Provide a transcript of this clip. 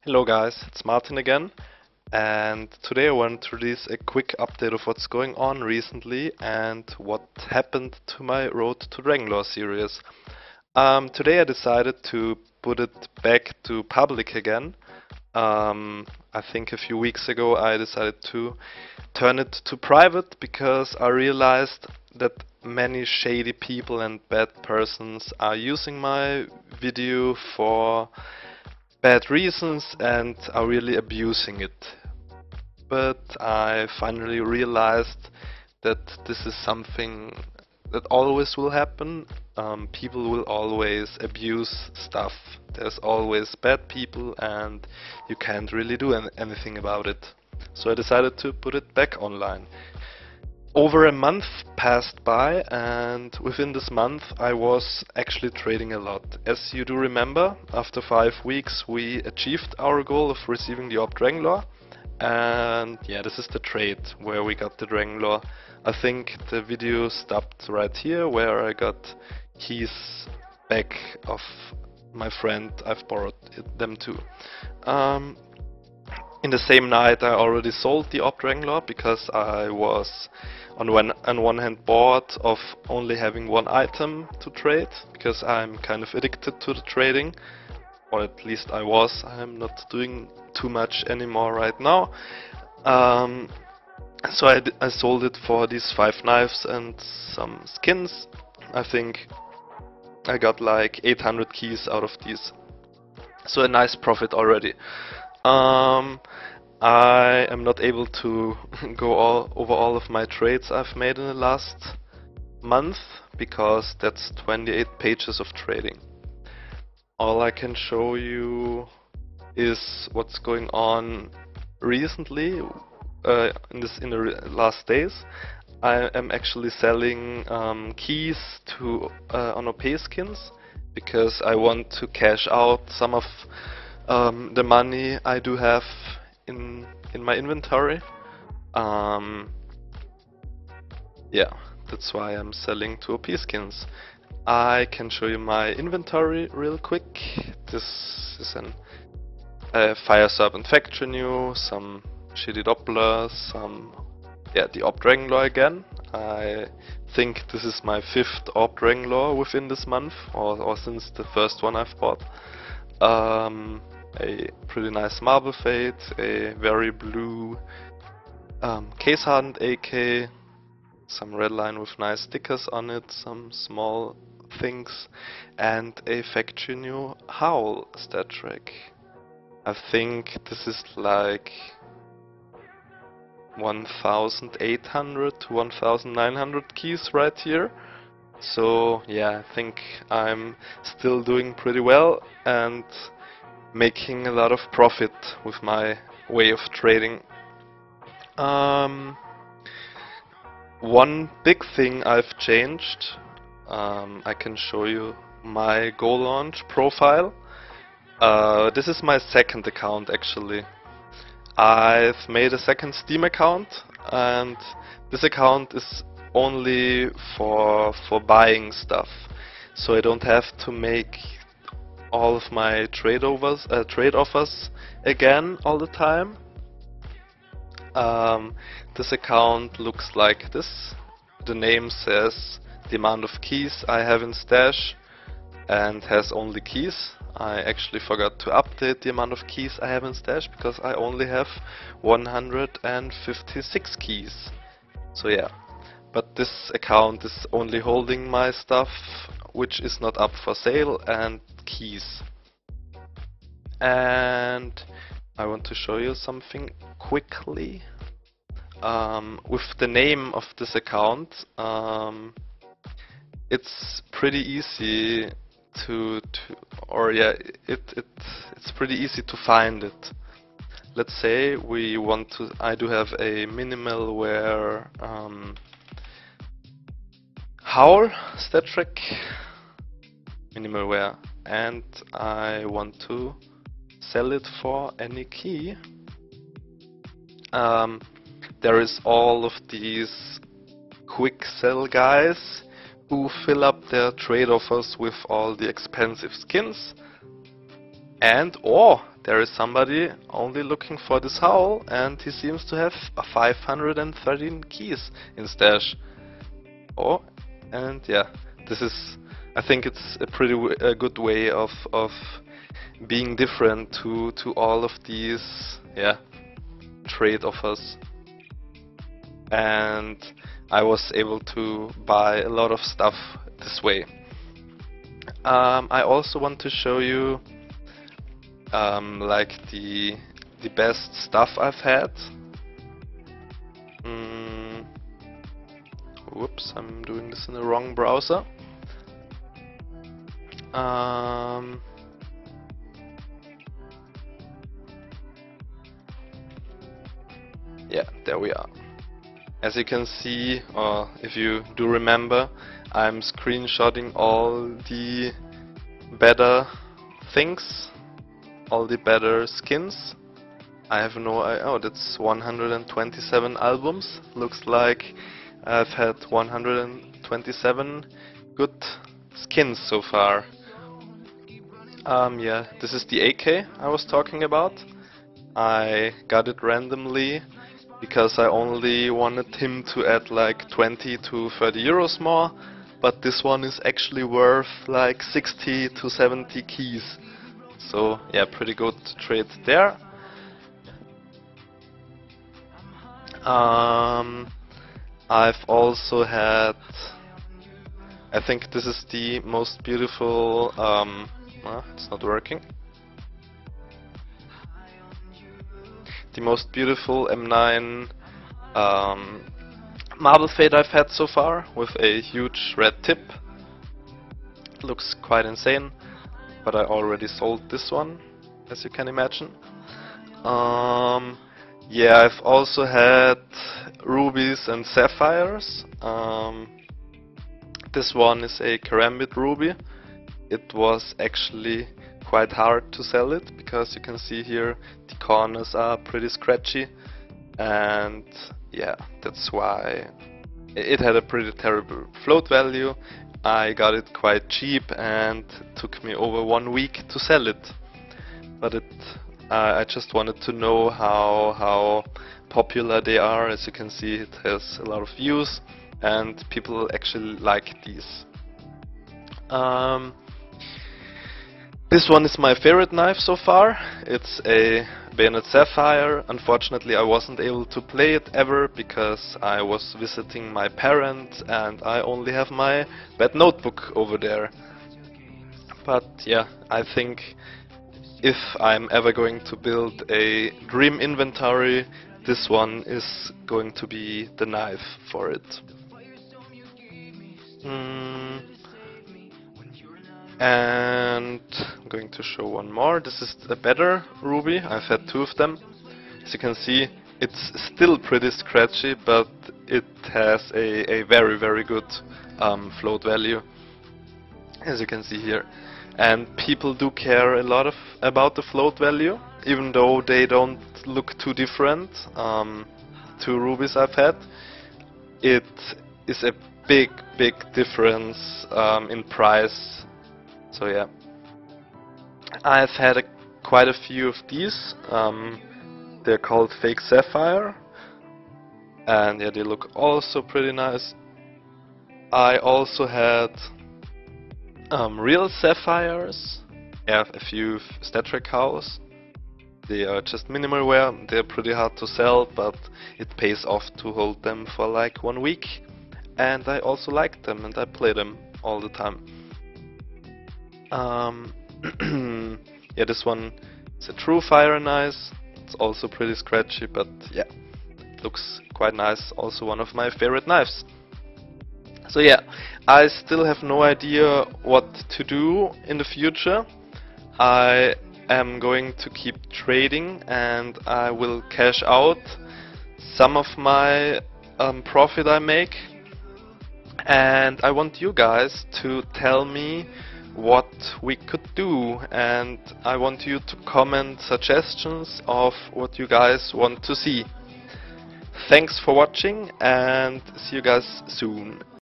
Hello guys, it's Martin again, and today I want to release a quick update of what's going on recently and what happened to my Road to Dlore series. Today I decided to put it back to public again. I think a few weeks ago I decided to turn it to private because I realized that many shady people and bad persons are using my video for bad reasons and are really abusing it. But I finally realized that this is something that always will happen. People will always abuse stuff. There's always bad people and you can't really do anything about it. So I decided to put it back online. Over a month passed by, and within this month I was actually trading a lot. As you do remember, after 5 weeks we achieved our goal of receiving the Dlore, and yeah, this is the trade where we got the Dlore. I think the video stopped right here where I got keys back of my friend I've borrowed them to. In the same night I already sold the Dlore because I was on one hand bored of only having one item to trade, because I'm kind of addicted to the trading, or at least I was. I'm not doing too much anymore right now. So I sold it for these 5 knives and some skins. I think I got like 800 keys out of these, so a nice profit already. I am not able to go over all of my trades I've made in the last month, because that's 28 pages of trading. All I can show you is what's going on recently, in the last days. I am actually selling keys to OP skins, because I want to cash out some of the money I do have in my inventory. Yeah, that's why I'm selling to OP skins. I can show you my inventory real quick. This is a Fire Serpent Factory New, some shitty Dlore, the Dlore again. I think this is my 5th Dlore within this month, or since the first one I've bought. A pretty nice Marble Fade, a very blue case hardened AK, some red line with nice stickers on it, some small things, and a Factory New Howl stat track. I think this is like 1800 to 1900 keys right here. So yeah, I think I'm still doing pretty well and making a lot of profit with my way of trading. One big thing I've changed, I can show you my Go Launch profile. This is my second account actually. I've made a second Steam account, and this account is only for buying stuff, so I don't have to make all of my trade offers again all the time. This account looks like this. The name says the amount of keys I have in stash and has only keys. I actually forgot to update the amount of keys I have in stash because I only have 156 keys. So yeah, but this account is only holding my stuff which is not up for sale and keys. And I want to show you something quickly. With the name of this account, it's pretty easy it's pretty easy to find it. Let's say I do have a minimal wear Howl stat track, minimal wear, and I want to sell it for any key. There is all of these quick sell guys who fill up their trade offers with all the expensive skins, and there is somebody only looking for this howl, and he seems to have 513 keys in stash. Oh, and yeah, this is, I think it's a pretty good way of being different to all of these, yeah, trade offers. And I was able to buy a lot of stuff this way. I also want to show you like the best stuff I've had. Whoops, I'm doing this in the wrong browser. Yeah, there we are. As you can see, or if you do remember, I'm screenshotting all the better things, all the better skins. I have no idea. Oh, that's 127 albums. Looks like I've had 127 good skins so far. Yeah, this is the AK I was talking about. I got it randomly because I only wanted him to add like 20 to 30 euros more, but this one is actually worth like 60 to 70 keys. So yeah, pretty good trade there. I've also had, I think this is the most beautiful, it's not working. The most beautiful M9 marble fade I've had so far, with a huge red tip. Looks quite insane, but I already sold this one, as you can imagine. Yeah, I've also had Rubies and Sapphires. This one is a Karambit Ruby. It was actually quite hard to sell it, because you can see here the corners are pretty scratchy, and yeah, that's why it had a pretty terrible float value. I got it quite cheap and it took me over 1 week to sell it, but I just wanted to know how popular they are. As you can see, it has a lot of views and people actually like these. This one is my favorite knife so far. It's a Bayonet Sapphire. Unfortunately, I wasn't able to play it ever because I was visiting my parents and I only have my bad notebook over there. But yeah, I think if I'm ever going to build a dream inventory, this one is going to be the knife for it. And I'm going to show one more. This is a better ruby. I've had 2 of them. As you can see, it's still pretty scratchy, but it has a very good float value, as you can see here. And people do care a lot about the float value, even though they don't look too different. 2 rubies I've had. It is a big difference in price. So yeah, I've had quite a few of these. They're called fake sapphire, and yeah, they look also pretty nice. I also had real sapphires. I have a few Statrek cows. They are just minimal wear. They're pretty hard to sell, but it pays off to hold them for like 1 week. And I also like them, and I play them all the time. Yeah, this one is a true fire and ice. It's also pretty scratchy, but yeah, it looks quite nice. Also one of my favorite knives. So yeah, I still have no idea what to do in the future. I am going to keep trading, and I will cash out some of my profit I make. And I want you guys to tell me what we could do, and I want you to comment suggestions of what you guys want to see. Thanks for watching, and see you guys soon.